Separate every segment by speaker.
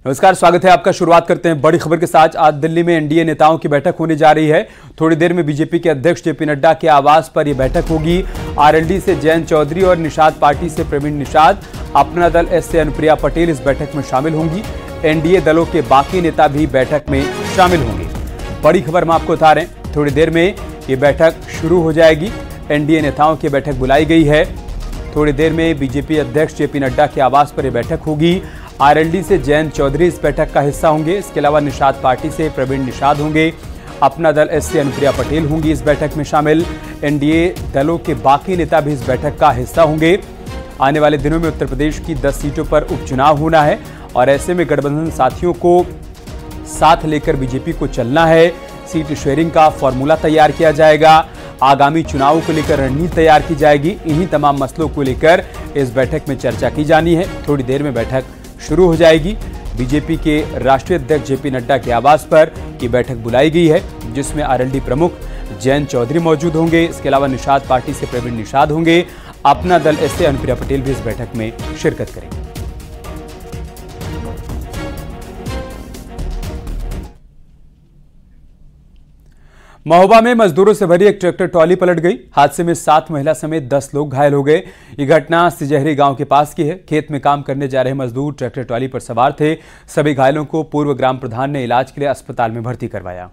Speaker 1: नमस्कार, स्वागत है आपका। शुरुआत करते हैं बड़ी खबर के साथ। आज दिल्ली में एनडीए नेताओं की बैठक होने जा रही है। थोड़ी देर में बीजेपी के अध्यक्ष जेपी नड्डा के आवास पर यह बैठक होगी। आरएलडी से जयंत चौधरी और निषाद पार्टी से प्रवीण निषाद, अपना दल एस से अनुप्रिया पटेल इस बैठक में शामिल होंगी। एनडीए दलों के बाकी नेता भी बैठक में शामिल होंगे। बड़ी खबर हम आपको बता रहे हैं, थोड़ी देर में ये बैठक शुरू हो जाएगी। एनडीए नेताओं की बैठक बुलाई गई है। थोड़ी देर में बीजेपी अध्यक्ष जेपी नड्डा के आवास पर यह बैठक होगी। आरएलडी से जयंत चौधरी इस बैठक का हिस्सा होंगे। इसके अलावा निषाद पार्टी से प्रवीण निषाद होंगे। अपना दल एस से अनुप्रिया पटेल होंगी इस बैठक में शामिल। एनडीए दलों के बाकी नेता भी इस बैठक का हिस्सा होंगे। आने वाले दिनों में उत्तर प्रदेश की 10 सीटों पर उपचुनाव होना है और ऐसे में गठबंधन साथियों को साथ लेकर बीजेपी को चलना है। सीट शेयरिंग का फॉर्मूला तैयार किया जाएगा। आगामी चुनावों को लेकर रणनीति तैयार की जाएगी। इन्हीं तमाम मसलों को लेकर इस बैठक में चर्चा की जानी है। थोड़ी देर में बैठक शुरू हो जाएगी। बीजेपी के राष्ट्रीय अध्यक्ष जेपी नड्डा के आवास पर यह बैठक बुलाई गई है, जिसमें आरएलडी प्रमुख जयंत चौधरी मौजूद होंगे। इसके अलावा निषाद पार्टी से प्रवीण निषाद होंगे। अपना दल एस से अनुप्रिया पटेल भी इस बैठक में शिरकत करेंगे। महोबा में मजदूरों से भरी एक ट्रैक्टर ट्रॉली पलट गई। हादसे में 7 महिला समेत 10 लोग घायल हो गए। ये घटना सिजहरी गांव के पास की है। खेत में काम करने जा रहे मजदूर ट्रैक्टर ट्रॉली पर सवार थे। सभी घायलों को पूर्व ग्राम प्रधान ने इलाज के लिए अस्पताल में भर्ती करवाया।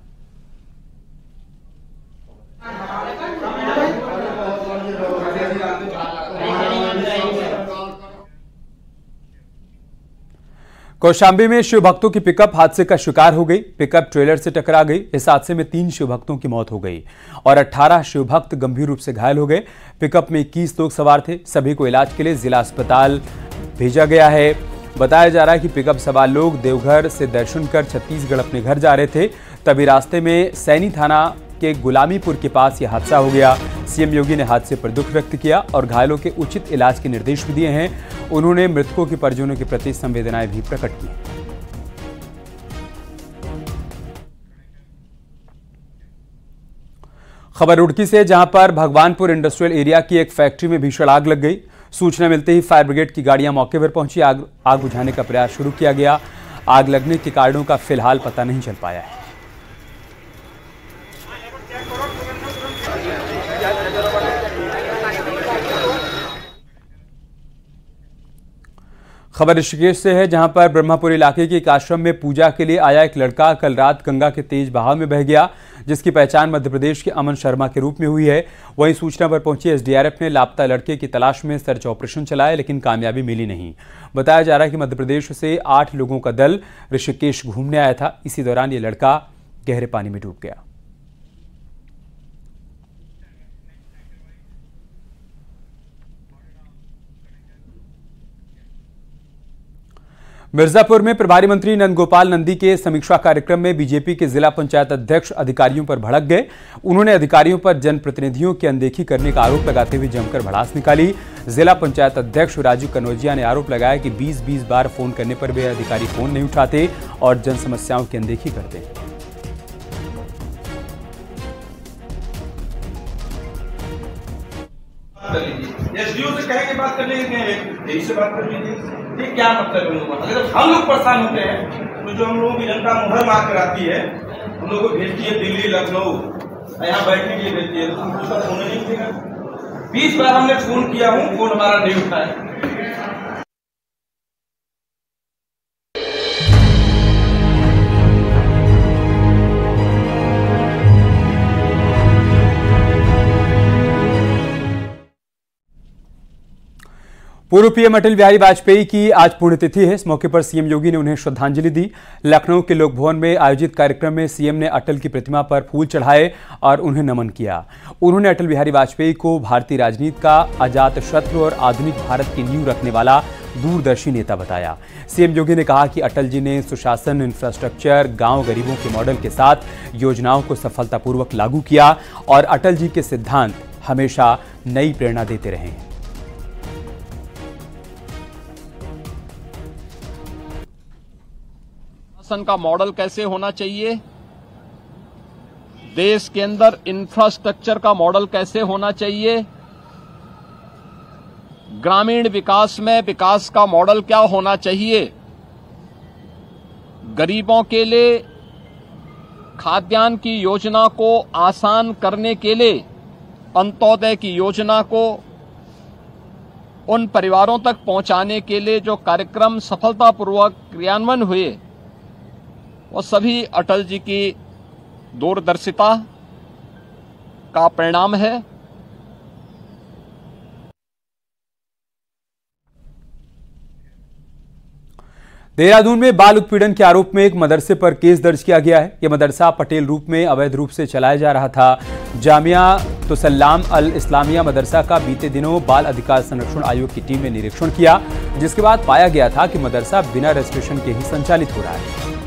Speaker 1: कौशांबी में शिव भक्तों की पिकअप हादसे का शिकार हो गई। पिकअप ट्रेलर से टकरा गई। इस हादसे में 3 शिव भक्तों की मौत हो गई और 18 शिव भक्त गंभीर रूप से घायल हो गए। पिकअप में 21 लोग सवार थे। सभी को इलाज के लिए जिला अस्पताल भेजा गया है। बताया जा रहा है कि पिकअप सवार लोग देवघर से दर्शन कर छत्तीसगढ़ अपने घर जा रहे थे। तभी रास्ते में सैनी थाना के गुलामीपुर के पास यह हादसा हो गया। सीएम योगी ने हादसे पर दुख व्यक्त किया और घायलों के उचित इलाज के निर्देश भी दिए हैं। उन्होंने मृतकों के परिजनों के प्रति संवेदनाएं भी प्रकट की। खबर रुड़की से, जहां पर भगवानपुर इंडस्ट्रियल एरिया की एक फैक्ट्री में भीषण आग लग गई। सूचना मिलते ही फायर ब्रिगेड की गाड़ियां मौके पर पहुंची। आग बुझाने का प्रयास शुरू किया गया। आग लगने के कारणों का फिलहाल पता नहीं चल पाया है। खबर ऋषिकेश से है, जहां पर ब्रह्मापुर इलाके के एक आश्रम में पूजा के लिए आया एक लड़का कल रात गंगा के तेज बहाव में बह गया, जिसकी पहचान मध्य प्रदेश के अमन शर्मा के रूप में हुई है। वहीं सूचना पर पहुंची एसडीआरएफ ने लापता लड़के की तलाश में सर्च ऑपरेशन चलाया, लेकिन कामयाबी मिली नहीं। बताया जा रहा है कि मध्य प्रदेश से 8 लोगों का दल ऋषिकेश घूमने आया था। इसी दौरान ये लड़का गहरे पानी में डूब गया। मिर्जापुर में प्रभारी मंत्री नंदगोपाल नंदी के समीक्षा कार्यक्रम में बीजेपी के जिला पंचायत अध्यक्ष अधिकारियों पर भड़क गए। उन्होंने अधिकारियों पर जनप्रतिनिधियों की अनदेखी करने का आरोप लगाते हुए जमकर भड़ास निकाली। जिला पंचायत अध्यक्ष राजू कनौजिया ने आरोप लगाया कि 20-20 बार फोन करने पर भी अधिकारी फोन नहीं उठाते और जन समस्याओं की अनदेखी करते हैं।
Speaker 2: एसडीओ से कहेंगे बात कर लेंगे, यही से बात कर लीजिए। ये क्या मतलब है? अगर हम लोग परेशान होते हैं तो जो हम लोगों की जनता मुहर मार कर आती है, हम लोग को भेजती है दिल्ली, लखनऊ, यहाँ बैठने के लिए भेजती है, तो उसका फोन नहीं उठेगा। 20 बार हमने फोन किया हूँ, फोन हमारा नहीं उठा है।
Speaker 1: पूर्व पीएम अटल बिहारी वाजपेयी की आज पुण्यतिथि है। इस मौके पर सीएम योगी ने उन्हें श्रद्धांजलि दी। लखनऊ के लोक भवन में आयोजित कार्यक्रम में सीएम ने अटल की प्रतिमा पर फूल चढ़ाए और उन्हें नमन किया। उन्होंने अटल बिहारी वाजपेयी को भारतीय राजनीति का अजात शत्रु और आधुनिक भारत की नींव रखने वाला दूरदर्शी नेता बताया। सीएम योगी ने कहा कि अटल जी ने सुशासन, इंफ्रास्ट्रक्चर, गांव गरीबों के मॉडल के साथ योजनाओं को सफलतापूर्वक लागू किया और अटल जी के सिद्धांत हमेशा नई प्रेरणा देते रहे हैं।
Speaker 3: का मॉडल कैसे होना चाहिए, देश के अंदर इंफ्रास्ट्रक्चर का मॉडल कैसे होना चाहिए, ग्रामीण विकास में विकास का मॉडल क्या होना चाहिए, गरीबों के लिए खाद्यान्न की योजना को आसान करने के लिए अंत्योदय की योजना को उन परिवारों तक पहुंचाने के लिए जो कार्यक्रम सफलतापूर्वक क्रियान्वयन हुए, वो सभी अटल जी की दूरदर्शिता का परिणाम है।
Speaker 1: देहरादून में बाल उत्पीड़न के आरोप में एक मदरसे पर केस दर्ज किया गया है। यह मदरसा पटेल रूप में अवैध रूप से चलाया जा रहा था। जामिया तुसल्लाम अल इस्लामिया मदरसा का बीते दिनों बाल अधिकार संरक्षण आयोग की टीम ने निरीक्षण किया, जिसके बाद पाया गया था कि मदरसा बिना रजिस्ट्रेशन के ही संचालित हो रहा है।